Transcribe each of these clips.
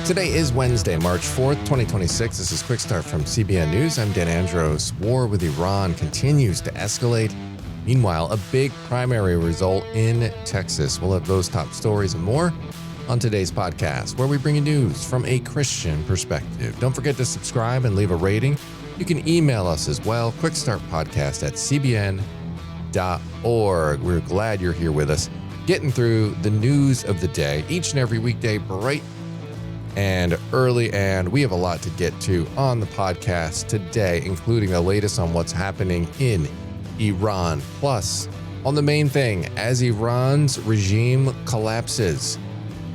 Today is Wednesday, March 4th, 2026. This is Quick Start from CBN News. I'm Dan Andros. War with Iran continues to escalate. Meanwhile, a big primary result in Texas. We'll have those top stories and more on today's podcast, where we bring you news from a Christian perspective. Don't forget to subscribe and leave a rating. You can email us as well, quickstartpodcast@cbn.org. We're glad you're here with us, getting through the news of the day each and every weekday, bright and early, and we have a lot to get to on the podcast today, including the latest on what's happening in Iran. Plus, on the main thing, as Iran's regime collapses,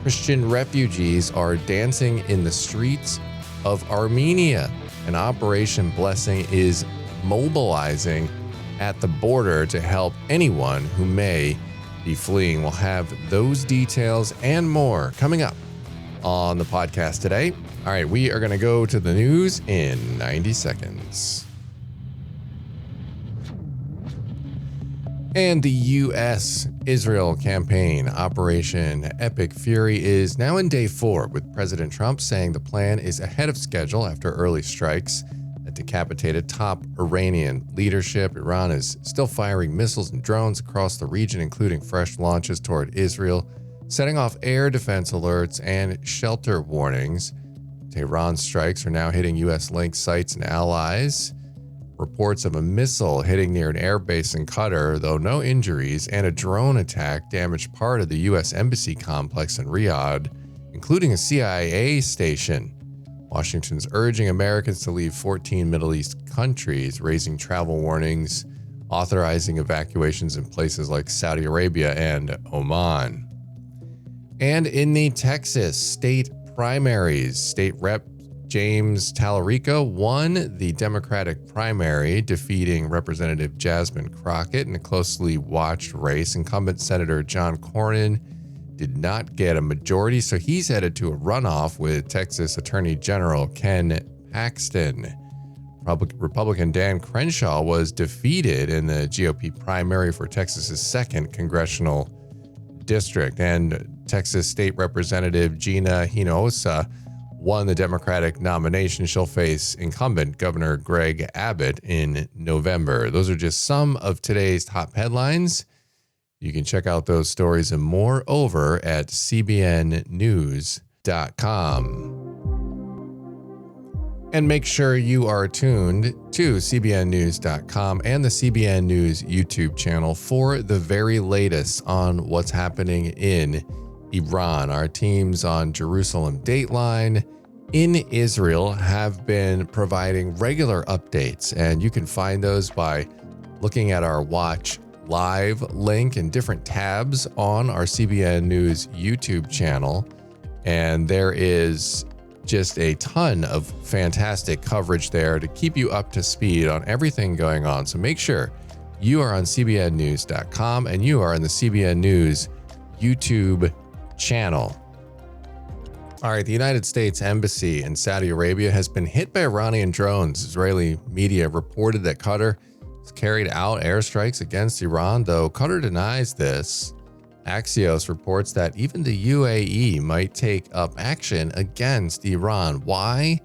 Christian refugees are dancing in the streets of Armenia. And Operation Blessing is mobilizing at the border to help anyone who may be fleeing. We'll have those details and more coming up on the podcast today. All right, we are going to go to the news in 90 seconds. And the U.S.-Israel campaign, Operation Epic Fury, is now in day 4, with President Trump saying the plan is ahead of schedule after early strikes that decapitated top Iranian leadership. Iran is still firing missiles and drones across the region, including fresh launches toward Israel, setting off air defense alerts and shelter warnings. Tehran's strikes are now hitting U.S.-linked sites and allies. Reports of a missile hitting near an airbase in Qatar, though no injuries, and a drone attack damaged part of the U.S. Embassy complex in Riyadh, including a CIA station. Washington's urging Americans to leave 14 Middle East countries, raising travel warnings, authorizing evacuations in places like Saudi Arabia and Oman. And in the Texas state primaries, State Rep James Tallarico won the Democratic primary, defeating Representative Jasmine Crockett in a closely watched race. Incumbent Senator John Cornyn did not get a majority, so he's headed to a runoff with Texas Attorney General Ken Paxton. Republican Dan Crenshaw was defeated in the GOP primary for Texas's 2nd congressional district, and Texas State Representative Gina Hinojosa won the Democratic nomination. She'll face incumbent Governor Greg Abbott in November. Those are just some of today's top headlines. You can check out those stories and more over at cbnnews.com. And make sure you are tuned to cbnnews.com and the CBN News YouTube channel for the very latest on what's happening in Iran. Our teams on Jerusalem Dateline in Israel have been providing regular updates, and you can find those by looking at our Watch Live link in different tabs on our CBN News YouTube channel. And there is just a ton of fantastic coverage there to keep you up to speed on everything going on. So make sure you are on cbnnews.com and you are in the CBN News YouTube channel. All right, the United States Embassy in Saudi Arabia has been hit by Iranian drones. Israeli media reported that Qatar has carried out airstrikes against Iran, though Qatar denies this. Axios reports that even the UAE might take up action against Iran. Why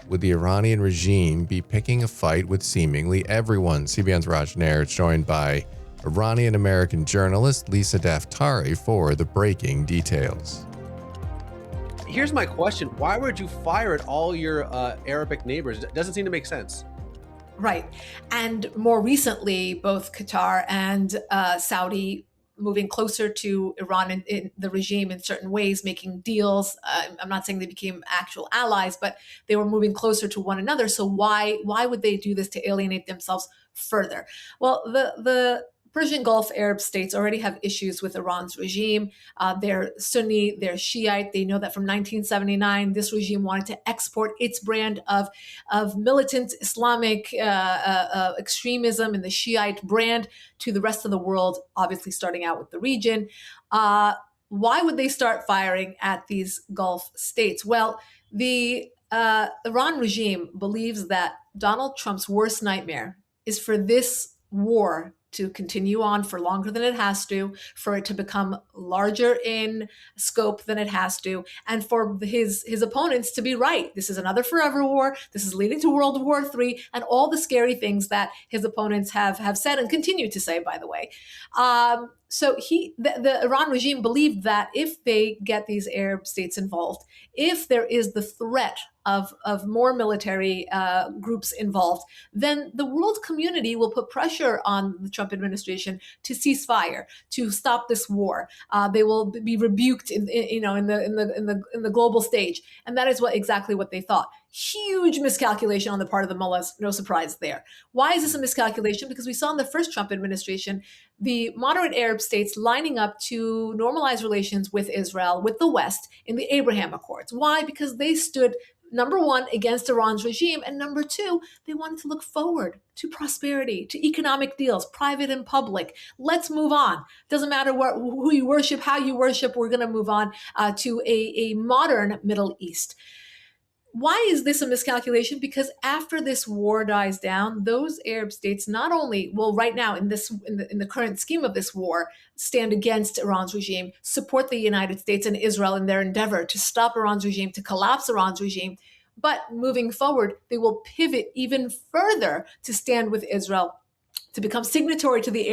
would the Iranian regime be picking a fight with seemingly everyone? CBN's Raj Nair is joined by Iranian-American journalist Lisa Daftari for the breaking details. Here's my question. Why would you fire at all your Arabic neighbors? It doesn't seem to make sense. Right. And more recently, both Qatar and Saudi moving closer to Iran and in the regime in certain ways, making deals. I'm not saying they became actual allies, but they were moving closer to one another. So why would they do this to alienate themselves further? Well, the Persian Gulf Arab states already have issues with Iran's regime. They're Sunni, they're Shiite. They know that from 1979, this regime wanted to export its brand of militant Islamic extremism and the Shiite brand to the rest of the world, obviously starting out with the region. Why would they start firing at these Gulf states? Well, the Iran regime believes that Donald Trump's worst nightmare is for this war to continue on for longer than it has to, for it to become larger in scope than it has to, and for his opponents to be right. This is another forever war. This is leading to World War III, and all the scary things that his opponents have said and continue to say, by the way. So the Iran regime believed that if they get these Arab states involved, if there is the threat of more military groups involved, then the world community will put pressure on the Trump administration to cease fire, to stop this war. They will be rebuked in the global stage, and that is exactly what they thought. Huge miscalculation on the part of the mullahs. No surprise there. Why is this a miscalculation? Because we saw in the first Trump administration the moderate Arab states lining up to normalize relations with Israel, with the West, in the Abraham Accords. Why? Because they stood, number one, against Iran's regime, and number two, they wanted to look forward to prosperity, to economic deals, private and public. Let's move on. Doesn't matter who you worship, how you worship, we're going to move on to a modern Middle East. Why is this a miscalculation? Because after this war dies down, those Arab states not only will right now in the current scheme of this war stand against Iran's regime, support the United States and Israel in their endeavor to stop Iran's regime, to collapse Iran's regime, but moving forward, they will pivot even further to stand with Israel, to become signatory to the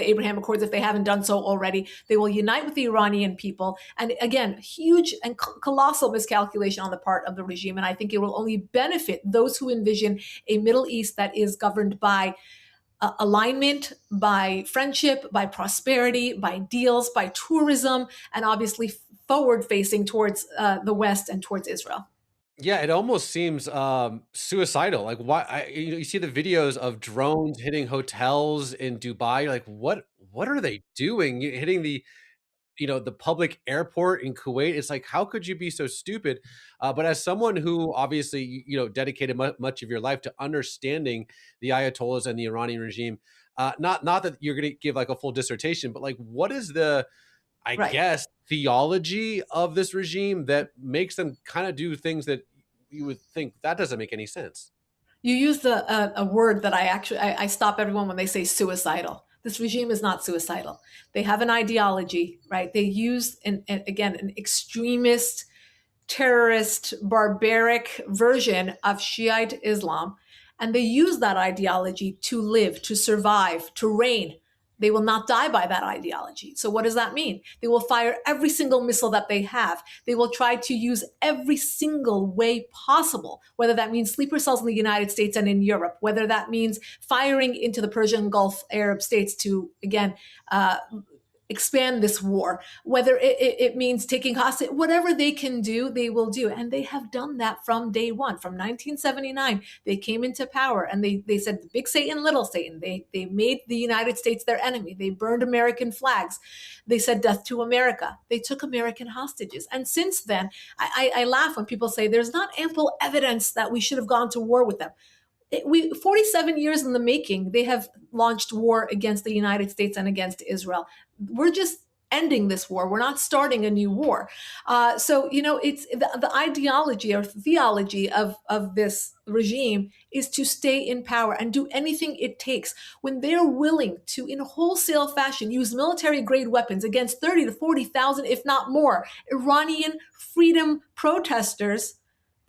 Abraham Accords if they haven't done so already. They will unite with the Iranian people. And again, huge and colossal miscalculation on the part of the regime. And I think it will only benefit those who envision a Middle East that is governed by alignment, by friendship, by prosperity, by deals, by tourism, and obviously forward-facing towards the West and towards Israel. Yeah, it almost seems suicidal. Like, why? You see the videos of drones hitting hotels in Dubai. You're like, what are they doing? Hitting the public airport in Kuwait. It's like, how could you be so stupid? But as someone who obviously dedicated much of your life to understanding the Ayatollahs and the Iranian regime, not that you're going to give like a full dissertation, but like, what is the guess, theology of this regime that makes them kind of do things that you would think that doesn't make any sense? You used a word that I stop everyone when they say suicidal. This regime is not suicidal. They have an ideology, right? They use an extremist, terrorist, barbaric version of Shiite Islam, and they use that ideology to live, to survive, to reign. They will not die by that ideology. So what does that mean? They will fire every single missile that they have. They will try to use every single way possible, whether that means sleeper cells in the United States and in Europe, whether that means firing into the Persian Gulf Arab states to, again, expand this war, whether it means taking hostage, whatever they can do, they will do. And they have done that from day one. From 1979, they came into power and they said, big Satan, little Satan. They made the United States their enemy. They burned American flags. They said death to America. They took American hostages. And since then, I laugh when people say there's not ample evidence that we should have gone to war with them. 47 years in the making, they have launched war against the United States and against Israel. We're just ending this war. We're not starting a new war. So it's the ideology or theology of this regime is to stay in power and do anything it takes. When they're willing to, in wholesale fashion, use military-grade weapons against 30 to 40,000, if not more, Iranian freedom protesters.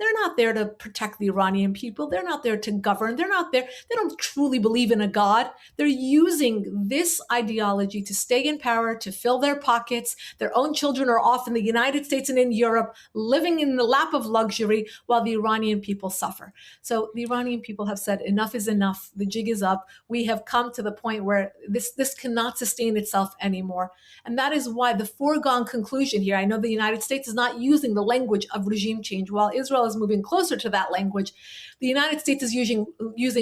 They're not there to protect the Iranian people. They're not there to govern. They're not there. They don't truly believe in a God. They're using this ideology to stay in power, to fill their pockets. Their own children are off in the United States and in Europe, living in the lap of luxury while the Iranian people suffer. So the Iranian people have said, enough is enough. The jig is up. We have come to the point where this cannot sustain itself anymore. And that is why the foregone conclusion here, I know the United States is not using the language of regime change, while Israel is moving closer to that language. The United States is using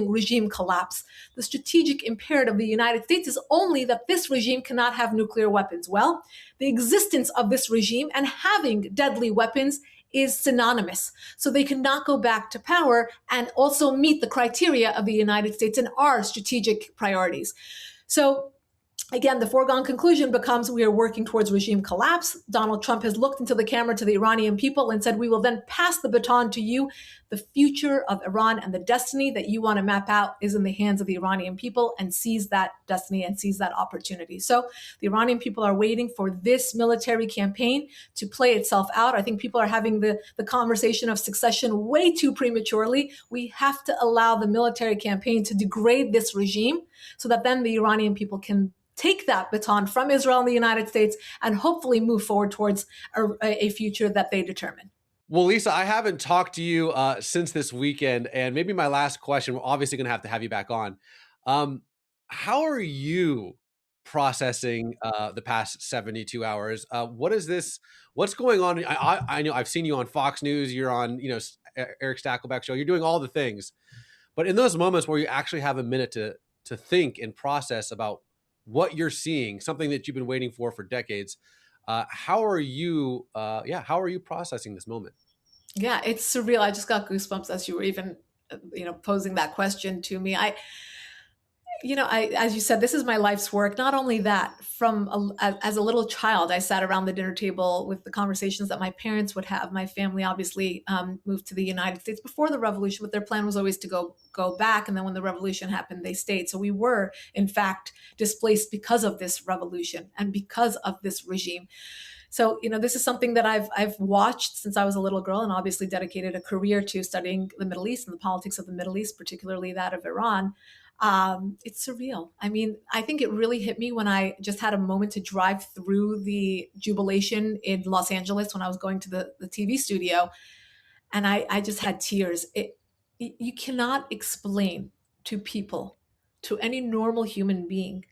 regime collapse. The strategic imperative of the United States is only that this regime cannot have nuclear weapons. Well, the existence of this regime and having deadly weapons is synonymous. So they cannot go back to power and also meet the criteria of the United States and our strategic priorities. So again, the foregone conclusion becomes we are working towards regime collapse. Donald Trump has looked into the camera to the Iranian people and said, we will then pass the baton to you. The future of Iran and the destiny that you want to map out is in the hands of the Iranian people, and seize that destiny and seize that opportunity. So the Iranian people are waiting for this military campaign to play itself out. I think people are having the conversation of succession way too prematurely. We have to allow the military campaign to degrade this regime so that then the Iranian people can take that baton from Israel and the United States and hopefully move forward towards a future that they determine. Well, Lisa, I haven't talked to you since this weekend, and maybe my last question, we're obviously going to have you back on. How are you processing the past 72 hours? What's going on? I know I've seen you on Fox News, you're on, Eric Stakelbeck's show, you're doing all the things. But in those moments where you actually have a minute to think and process about what you're seeing, something that you've been waiting for decades, how are you processing this moment? Yeah, it's surreal. I just got goosebumps as you were even, posing that question to me. As you said, this is my life's work. Not only that, as a little child, I sat around the dinner table with the conversations that my parents would have. My family obviously moved to the United States before the revolution, but their plan was always to go back. And then when the revolution happened, they stayed. So we were, in fact, displaced because of this revolution and because of this regime. So, this is something that I've watched since I was a little girl, and obviously dedicated a career to studying the Middle East and the politics of the Middle East, particularly that of Iran. It's surreal. I mean, I think it really hit me when I just had a moment to drive through the jubilation in Los Angeles when I was going to the TV studio, and I just had tears. You cannot explain to people, to any normal human being,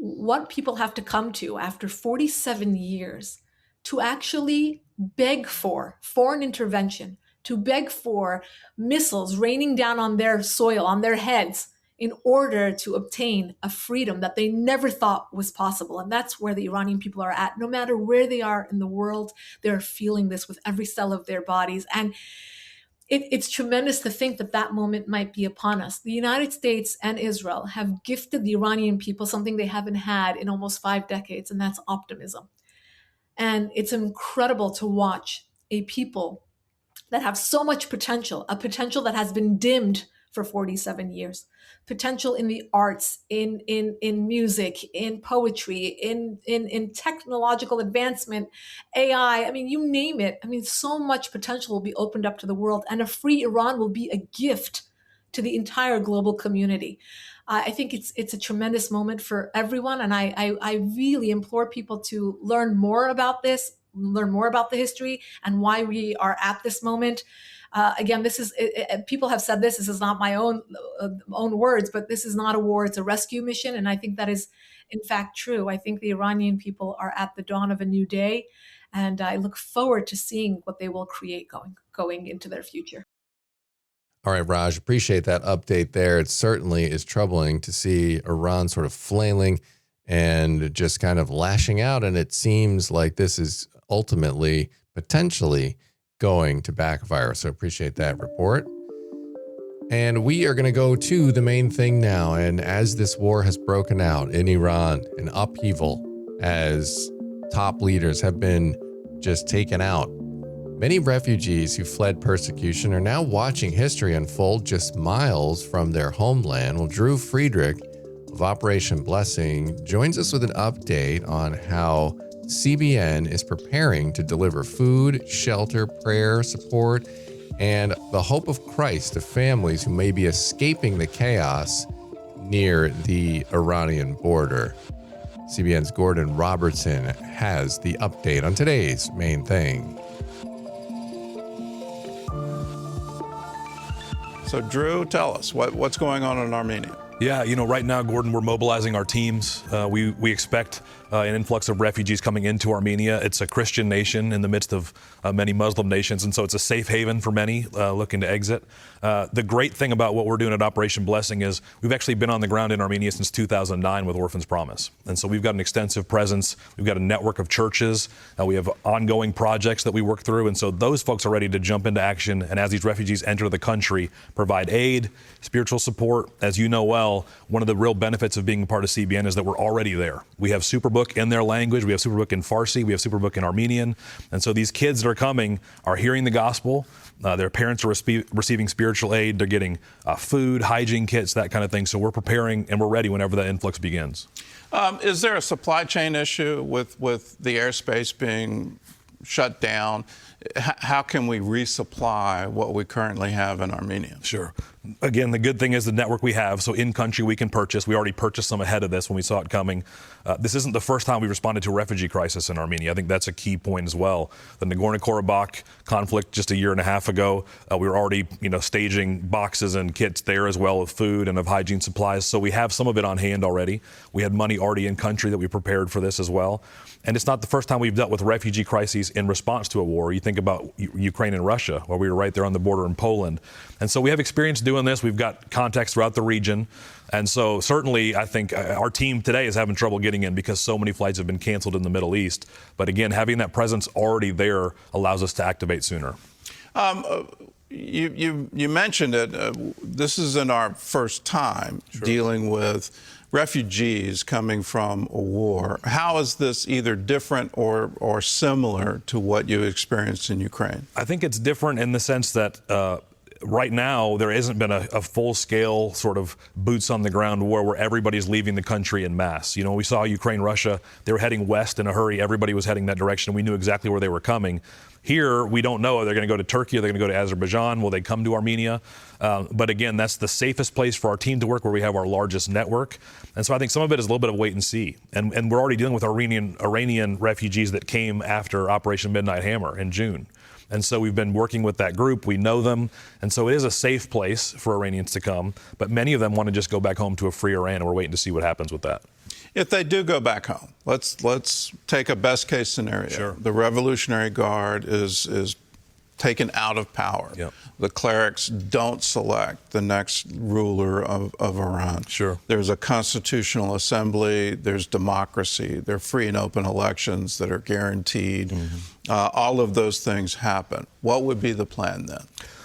what people have to come to after 47 years to actually beg for foreign intervention, to beg for missiles raining down on their soil, on their heads, in order to obtain a freedom that they never thought was possible. And that's where the Iranian people are at. No matter where they are in the world, they're feeling this with every cell of their bodies. And it's tremendous to think that moment might be upon us. The United States and Israel have gifted the Iranian people something they haven't had in almost 5 decades, and that's optimism. And it's incredible to watch a people that have so much potential, a potential that has been dimmed for 47 years, potential in the arts, in music, in poetry, in technological advancement, AI, I mean, you name it. I mean, so much potential will be opened up to the world, and a free Iran will be a gift to the entire global community. I think it's a tremendous moment for everyone, and I really implore people to learn more about this, learn more about the history and why we are at this moment. Again, people have said this is not my own words, but this is not a war, it's a rescue mission. And I think that is, in fact, true. I think the Iranian people are at the dawn of a new day, and I look forward to seeing what they will create going into their future. All right, Raj, appreciate that update there. It certainly is troubling to see Iran sort of flailing and just kind of lashing out. And it seems like this is ultimately, potentially, going to backfire. So appreciate that report. And we are going to go to the main thing now. And as this war has broken out in Iran, an upheaval as top leaders have been just taken out, many refugees who fled persecution are now watching history unfold just miles from their homeland. Well, Drew Friedrich of Operation Blessing joins us with an update on how CBN is preparing to deliver food, shelter, prayer, support, and the hope of Christ to families who may be escaping the chaos near the Iranian border. CBN's Gordon Robertson has the update on today's main thing. So Drew, tell us what's going on in Armenia. Yeah, right now, Gordon, we're mobilizing our teams. We expect an influx of refugees coming into Armenia. It's a Christian nation in the midst of many Muslim nations, and so it's a safe haven for many looking to exit. The great thing about what we're doing at Operation Blessing is we've actually been on the ground in Armenia since 2009 with Orphans Promise. And so we've got an extensive presence. We've got a network of churches. We have ongoing projects that we work through. And so those folks are ready to jump into action. And as these refugees enter the country, provide aid, spiritual support. As you know well, one of the real benefits of being a part of CBN is that we're already there. We have Superbook in their language. We have Superbook in Farsi. We have Superbook in Armenian. And so these kids that are coming are hearing the gospel. Their parents are receiving spiritual aid. They're getting food, hygiene kits, that kind of thing. So we're preparing and we're ready whenever that influx begins. Is there a supply chain issue with the airspace being shut down? How can we resupply what we currently have in Armenia? Sure. Again, the good thing is the network we have. So in country, we can purchase. We already purchased some ahead of this when we saw it coming. This isn't the first time we responded to a refugee crisis in Armenia. I think that's a key point as well. The Nagorno-Karabakh conflict just a year and a half ago, we were already, staging boxes and kits there as well of food and of hygiene supplies. So we have some of it on hand already. We had money already in country that we prepared for this as well. And it's not the first time we've dealt with refugee crises in response to a war. You think about Ukraine and Russia, where we were right there on the border in Poland. And so we have experience doing this. We've got contacts throughout the region. And so certainly I think our team today is having trouble getting in because so many flights have been canceled in the Middle East. But again, having that presence already there allows us to activate sooner. You mentioned it. This isn't our first time dealing with refugees coming from a war. How is this either different or similar to what you experienced in Ukraine? I think it's different in the sense that right now there hasn't been a full-scale sort of boots-on-the-ground war where everybody's leaving the country en masse. We saw Ukraine, Russia. They were heading west in a hurry. Everybody was heading that direction. We knew exactly where they were coming. Here, we don't know. Are they going to go to Turkey? Are they going to go to Azerbaijan? Will they come to Armenia? But again, that's the safest place for our team to work, where we have our largest network. And so I think some of it is a little bit of wait and see. And we're already dealing with Iranian refugees that came after Operation Midnight Hammer in June. And so we've been working with that group. We know them. And so it is a safe place for Iranians to come. But many of them want to just go back home to a free Iran, and we're waiting to see what happens with that. If they do go back home, let's take a best case scenario. Sure. The Revolutionary Guard is taken out of power. Yep. The clerics don't select the next ruler of Iran. Sure. There's a constitutional assembly. There's democracy. There are free and open elections that are guaranteed. Mm-hmm. All of those things happen. What would be the plan then?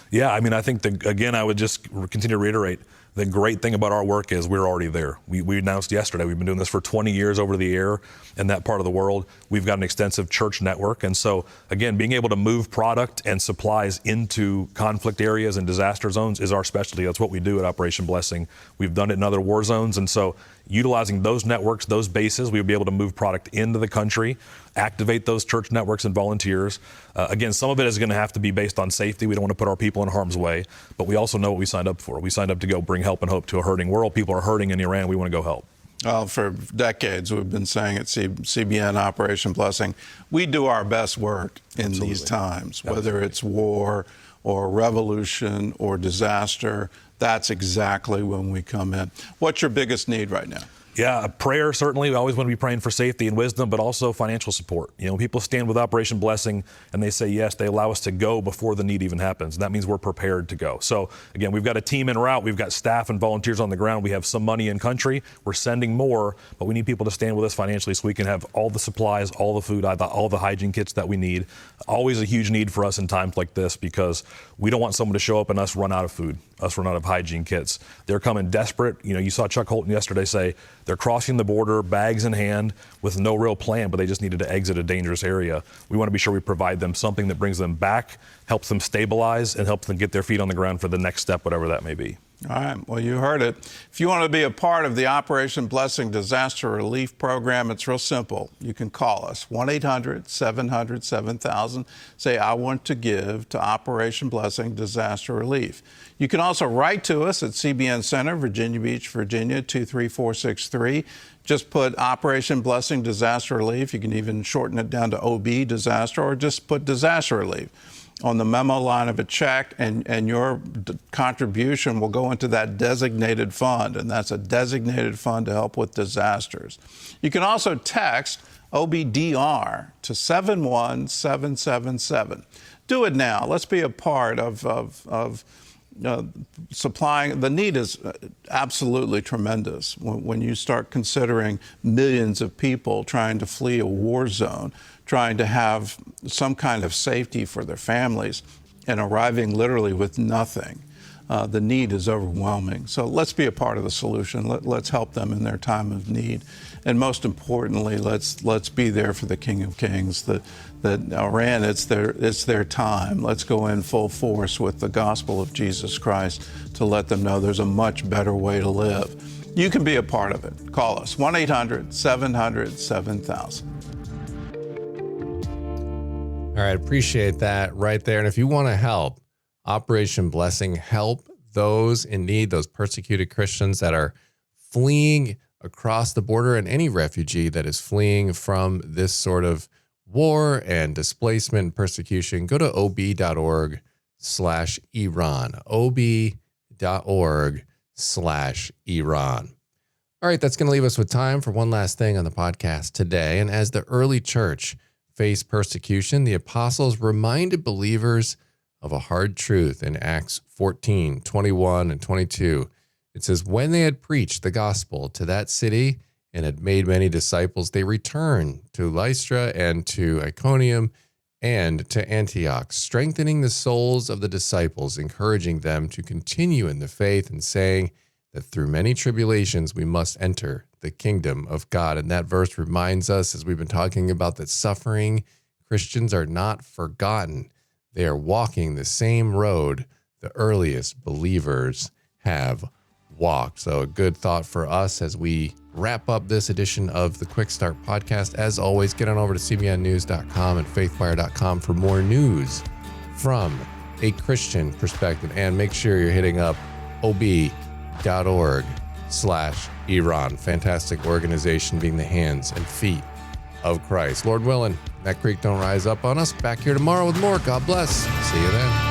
Yeah, I think, again, I would just continue to reiterate, the great thing about our work is we're already there. We announced yesterday, we've been doing this for 20 years over the air in that part of the world. We've got an extensive church network. And so, again, being able to move product and supplies into conflict areas and disaster zones is our specialty. That's what we do at Operation Blessing. We've done it in other war zones. And so utilizing those networks, those bases, we would be able to move product into the country, activate those church networks and volunteers. Again, some of it is going to have to be based on safety. We don't want to put our people in harm's way, but we also know what we signed up for. We signed up to go bring help and hope to a hurting world. People are hurting in Iran. We want to go help. Well, for decades, we've been saying at CBN Operation Blessing, we do our best work in these times, whether it's war or revolution or disaster. That's exactly when we come in. What's your biggest need right now? Yeah, prayer, certainly. We always want to be praying for safety and wisdom, but also financial support. People stand with Operation Blessing and they say yes, they allow us to go before the need even happens. And that means we're prepared to go. So again, we've got a team en route. We've got staff and volunteers on the ground. We have some money in country. We're sending more, but we need people to stand with us financially so we can have all the supplies, all the food, all the hygiene kits that we need. Always a huge need for us in times like this, because we don't want someone to show up and us run out of food, us run out of hygiene kits. They're coming desperate. You saw Chuck Holton yesterday say they're crossing the border, bags in hand, with no real plan, but they just needed to exit a dangerous area. We want to be sure we provide them something that brings them back, helps them stabilize, and helps them get their feet on the ground for the next step, whatever that may be. All right. Well, you heard it. If you want to be a part of the Operation Blessing Disaster Relief Program, it's real simple. You can call us, 1-800-700-7000. Say, I want to give to Operation Blessing Disaster Relief. You can also write to us at CBN Center, Virginia Beach, Virginia, 23463. Just put Operation Blessing Disaster Relief. You can even shorten it down to OB Disaster, or just put Disaster Relief. on the memo line of a check, and your contribution will go into that designated fund, and that's a designated fund to help with disasters. You can also text OBDR to 71777. Do it now. Let's be a part of supplying. The need is absolutely tremendous when you start considering millions of people trying to flee a war zone, trying to have some kind of safety for their families, and arriving literally with nothing. The need is overwhelming. So let's be a part of the solution. Let's help them in their time of need. And most importantly, let's be there for the King of Kings. That Iran, it's their time. Let's go in full force with the gospel of Jesus Christ to let them know there's a much better way to live. You can be a part of it. Call us, 1-800-700-7000. All right, appreciate that right there. And if you want to help, Operation Blessing, help those in need, those persecuted Christians that are fleeing across the border, and any refugee that is fleeing from this sort of war and displacement and persecution. Go to ob.org/Iran, ob.org/Iran. All right, that's going to leave us with time for one last thing on the podcast today. And as the early church faced persecution, the apostles reminded believers of a hard truth in Acts 14:21 and 22. It says, when they had preached the gospel to that city and had made many disciples, they returned to Lystra and to Iconium and to Antioch, strengthening the souls of the disciples, encouraging them to continue in the faith, and saying that through many tribulations we must enter the kingdom of God. And that verse reminds us, as we've been talking about, that suffering Christians are not forgotten. They are walking the same road the earliest believers have walked. So a good thought for us as we wrap up this edition of the Quick Start podcast. As always, get on over to cbnnews.com and faithwire.com for more news from a Christian perspective. And make sure you're hitting up ob.org/Iran. Fantastic organization, being the hands and feet of Christ. Lord willing, that creek don't rise up on us. Back here tomorrow with more. God bless. See you then.